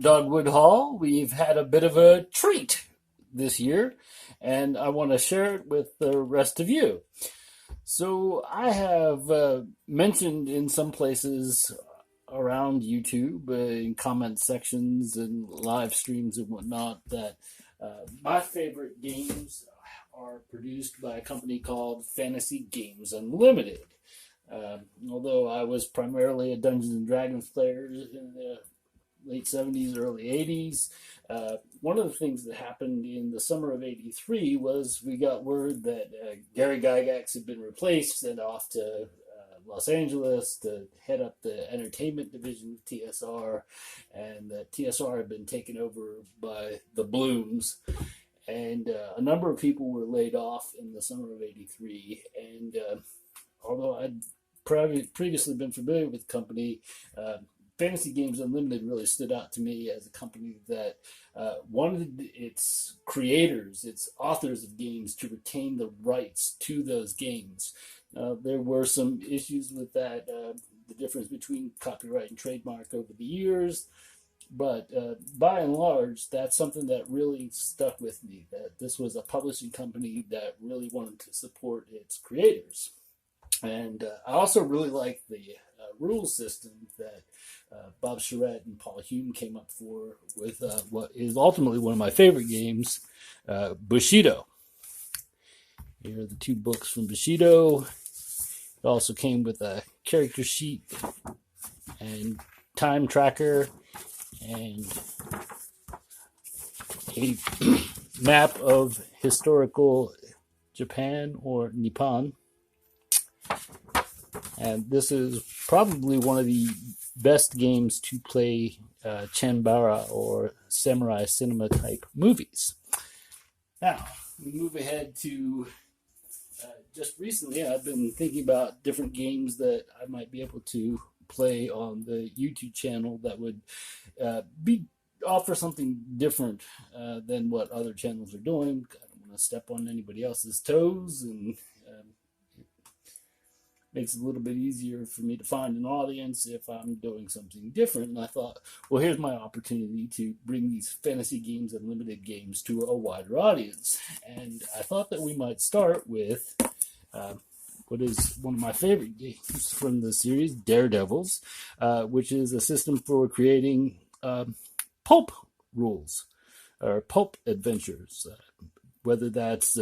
Dogwood Hall, we've had a bit of a treat this year, and I want to share it with the rest of you. So I have mentioned in some places around YouTube, in comment sections and live streams and whatnot, that my favorite games are produced by a company called Fantasy Games Unlimited. Although I was primarily a Dungeons and Dragons player in the late 70s, early 80s, one of the things that happened in the summer of 83 was we got word that Gary Gygax had been replaced, sent off to Los Angeles to head up the entertainment division of TSR, and that TSR had been taken over by the Blooms. And a number of people were laid off in the summer of 83. And although I'd previously been familiar with the company, Fantasy Games Unlimited really stood out to me as a company that wanted its creators, its authors of games, to retain the rights to those games. There were some issues with that, the difference between copyright and trademark over the years, but by and large, that's something that really stuck with me, that this was a publishing company that really wanted to support its creators. And I also really like the rules system that Bob Charette and Paul Hume came up with what is ultimately one of my favorite games, Bushido. Here are the two books from Bushido. It also came with a character sheet and time tracker and a map of historical Japan or Nippon. And this is probably one of the best games to play Chanbara or samurai cinema type movies. Now, we move ahead to just recently, I've been thinking about different games that I might be able to play on the YouTube channel that would offer something different than what other channels are doing. I don't want to step on anybody else's toes, and makes it a little bit easier for me to find an audience if I'm doing something different. And I thought, well, here's my opportunity to bring these Fantasy Games Unlimited games to a wider audience. And I thought that we might start with what is one of my favorite games from the series, Daredevils, which is a system for creating pulp rules or pulp adventures, whether that's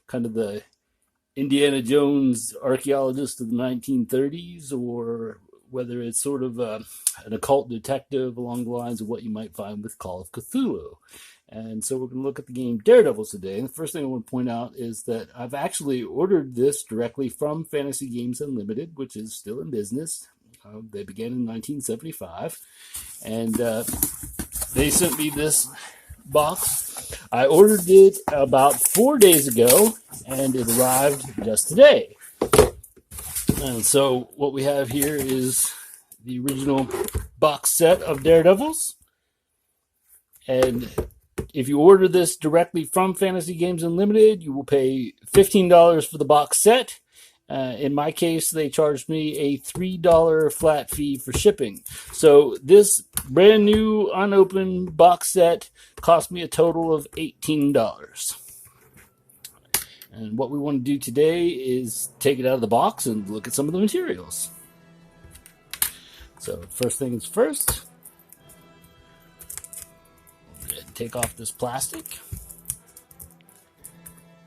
kind of the Indiana Jones archaeologist of the 1930s, or whether it's sort of an occult detective along the lines of what you might find with Call of Cthulhu. And so we're going to look at the game Daredevils today. And the first thing I want to point out is that I've actually ordered this directly from Fantasy Games Unlimited, which is still in business. They began in 1975. And they sent me this box. I ordered it about 4 days ago, and it arrived just today. And so what we have here is the original box set of Daredevils. And if you order this directly from Fantasy Games Unlimited, you will pay $15 for the box set. In my case, they charged me a $3 flat fee for shipping. So this brand new unopened box set cost me a total of $18. And what we want to do today is take it out of the box and look at some of the materials. So first things first, I'm going to take off this plastic.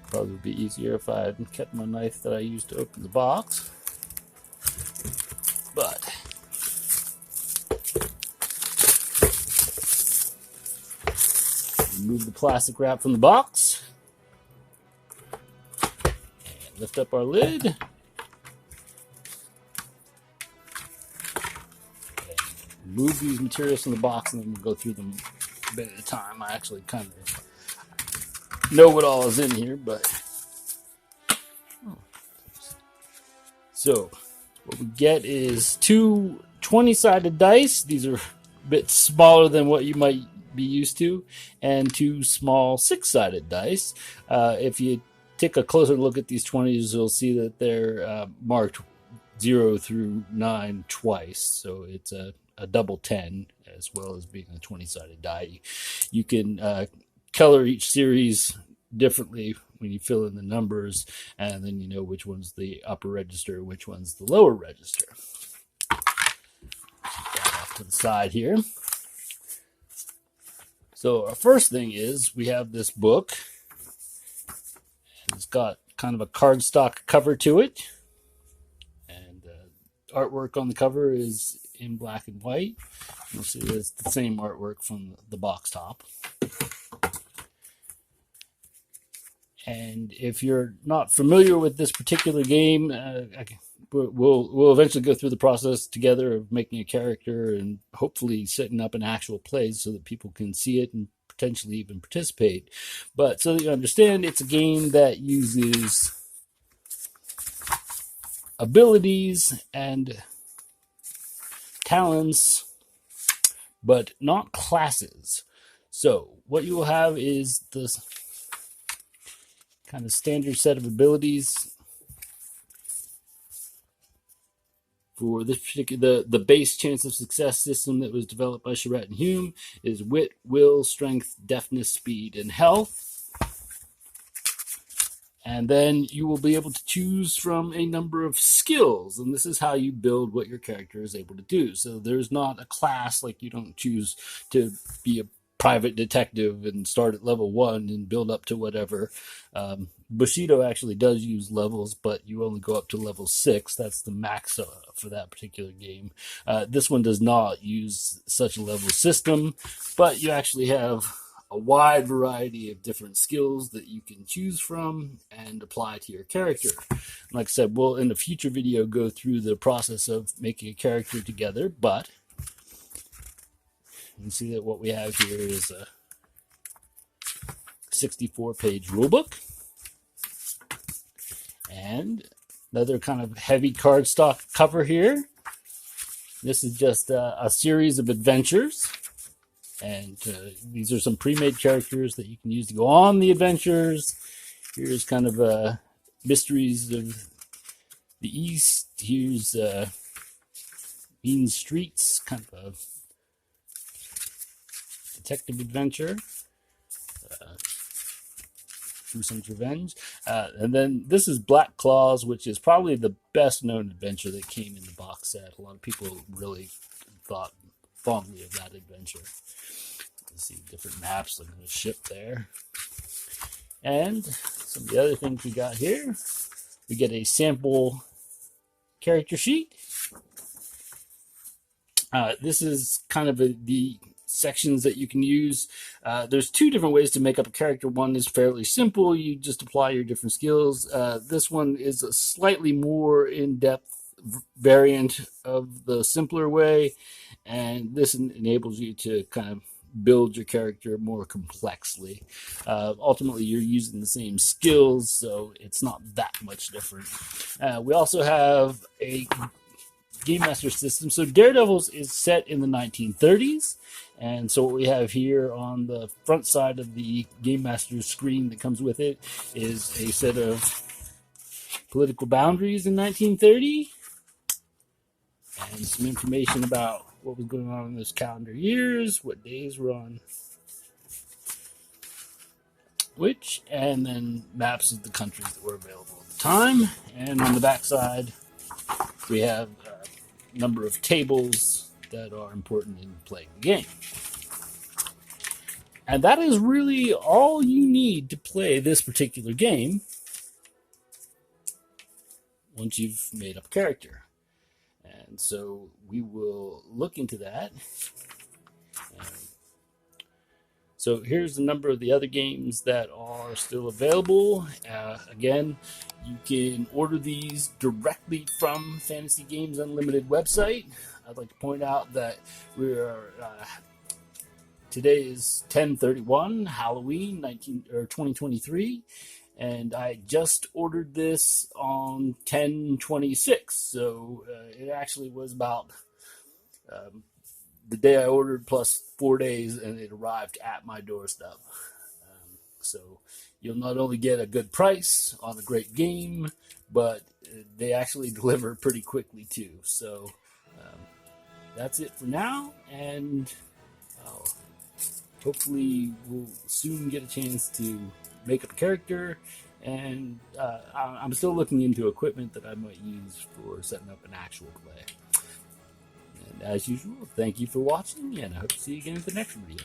Probably would be easier if I had kept my knife that I used to open the box. But remove the plastic wrap from the box. And lift up our lid. And remove these materials from the box, and then we'll go through them a bit at a time. I actually kind of know what all is in here, but so what we get is two 20-sided dice. These are a bit smaller than what you might be used to, and two small 6-sided dice. If you take a closer look at these 20s, you'll see that they're marked 0 through 9 twice, so it's a double 10 as well as being a 20-sided die. You can color each series differently when you fill in the numbers, and then you know which one's the upper register, which one's the lower register. That off to the side here. So our first thing is we have this book. It's got kind of a cardstock cover to it, and artwork on the cover is in black and white. You'll see it's the same artwork from the box top. And if you're not familiar with this particular game, we'll eventually go through the process together of making a character and hopefully setting up an actual play so that people can see it and potentially even participate. But so that you understand, it's a game that uses abilities and talents, but not classes. So what you will have is this kind of standard set of abilities for this particular, the base chance of success system that was developed by Charette and Hume is wit, will, strength, deftness, speed, and health. And then you will be able to choose from a number of skills, and this is how you build what your character is able to do. So there's not a class, like you don't choose to be a private detective and start at level 1 and build up to whatever. Bushido actually does use levels, but you only go up to level 6. That's the max for that particular game. This one does not use such a level system, but you actually have a wide variety of different skills that you can choose from and apply to your character. Like I said, we'll in a future video go through the process of making a character together, but you can see that what we have here is a 64-page rulebook and another kind of heavy cardstock cover here. This is just a series of adventures, and these are some pre-made characters that you can use to go on the adventures. Here's kind of mysteries of the East. Here's Mean Streets, kind of a detective adventure. Gruesome's Revenge. And then this is Black Claws, which is probably the best known adventure that came in the box set. A lot of people really thought fondly of that adventure. You see different maps like the ship there. And some of the other things we got here. We get a sample character sheet. This is kind of the sections that you can use. There's two different ways to make up a character. One is fairly simple. You just apply your different skills. This one is a slightly more in-depth variant of the simpler way, and this enables you to kind of build your character more complexly. Ultimately, you're using the same skills, so it's not that much different. We also have a Game Master system. So Daredevils is set in the 1930s, and so what we have here on the front side of the Game Master screen that comes with it is a set of political boundaries in 1930 and some information about what was going on in those calendar years, what days were on which, and then maps of the countries that were available at the time. And on the back side, we have a number of tables that are important in playing the game. And that is really all you need to play this particular game once you've made up a character. And so we will look into that. So here's the number of the other games that are still available. Again, you can order these directly from Fantasy Games Unlimited website. I'd like to point out that today is 10/31, Halloween 2023, and I just ordered this on 10/26. So it actually was about the day I ordered plus 4 days, and it arrived at my doorstep. So you'll not only get a good price on a great game, but they actually deliver pretty quickly too. So that's it for now, and hopefully we'll soon get a chance to make up a character. And I'm still looking into equipment that I might use for setting up an actual play. And as usual, thank you for watching, and I hope to see you again in the next video.